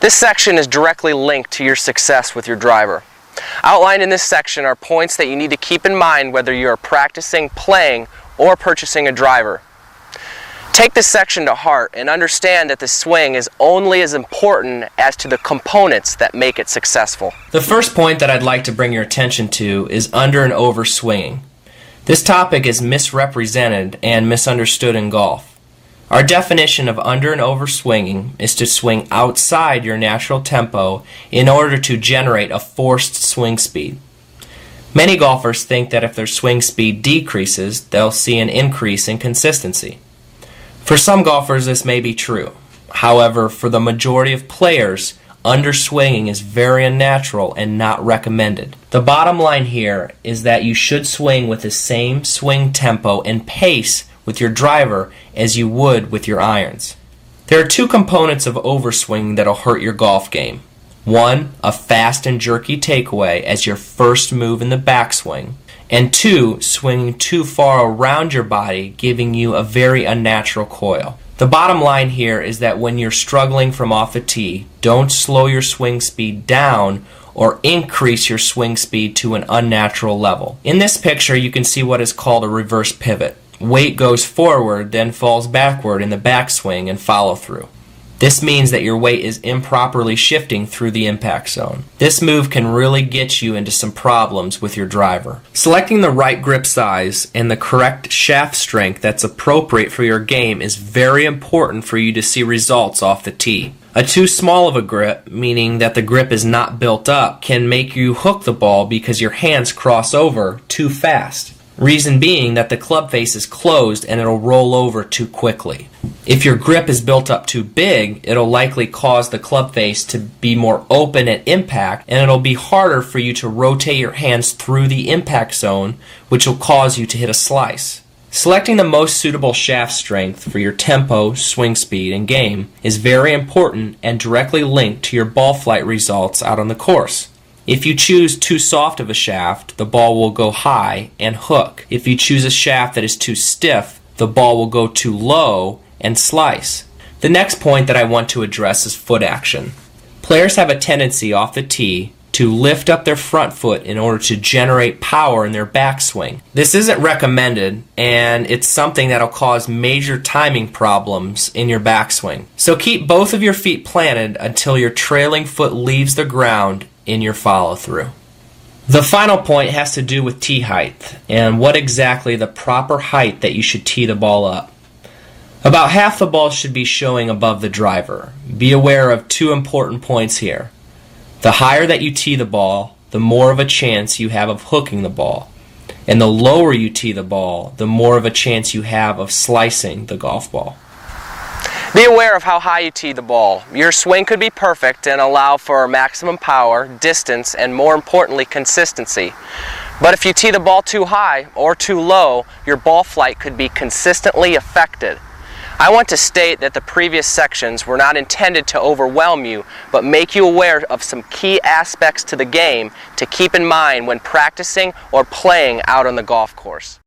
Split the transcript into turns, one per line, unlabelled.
This section is directly linked to your success with your driver. Outlined in this section are points that you need to keep in mind whether you are practicing, playing, or purchasing a driver. Take this section to heart and understand that the swing is only as important as to the components that make it successful.
The first point that I'd like to bring your attention to is under and over swinging. This topic is misrepresented and misunderstood in golf. Our definition of under and over swinging is to swing outside your natural tempo in order to generate a forced swing speed. Many golfers think that if their swing speed decreases, they'll see an increase in consistency. For some golfers, this may be true. However, for the majority of players, underswinging is very unnatural and not recommended. The bottom line here is that you should swing with the same swing tempo and pace with your driver as you would with your irons. There are two components of overswinging that'll hurt your golf game. One, a fast and jerky takeaway as your first move in the backswing. And two, swinging too far around your body, giving you a very unnatural coil. The bottom line here is that when you're struggling from off the tee, don't slow your swing speed down or increase your swing speed to an unnatural level. In this picture, you can see what is called a reverse pivot. Weight goes forward, then falls backward in the backswing and follow through. This means that your weight is improperly shifting through the impact zone. This move can really get you into some problems with your driver. Selecting the right grip size and the correct shaft strength that's appropriate for your game is very important for you to see results off the tee. A too small of a grip, meaning that the grip is not built up, can make you hook the ball because your hands cross over too fast. Reason being that the club face is closed and it'll roll over too quickly. If your grip is built up too big, it'll likely cause the club face to be more open at impact, and it'll be harder for you to rotate your hands through the impact zone, which will cause you to hit a slice. Selecting the most suitable shaft strength for your tempo, swing speed, and game is very important and directly linked to your ball flight results out on the course. If you choose too soft of a shaft, the ball will go high and hook. If you choose a shaft that is too stiff, the ball will go too low and slice. The next point that I want to address is foot action. Players have a tendency off the tee to lift up their front foot in order to generate power in their backswing. This isn't recommended, and it's something that'll cause major timing problems in your backswing. So keep both of your feet planted until your trailing foot leaves the ground in your follow-through. The final point has to do with tee height and what exactly the proper height that you should tee the ball up. About half the ball should be showing above the driver. Be aware of two important points here. The higher that you tee the ball, the more of a chance you have of hooking the ball. And the lower you tee the ball, the more of a chance you have of slicing the golf ball.
Be aware of how high you tee the ball. Your swing could be perfect and allow for maximum power, distance, and more importantly, consistency. But if you tee the ball too high or too low, your ball flight could be consistently affected. I want to state that the previous sections were not intended to overwhelm you, but make you aware of some key aspects to the game to keep in mind when practicing or playing out on the golf course.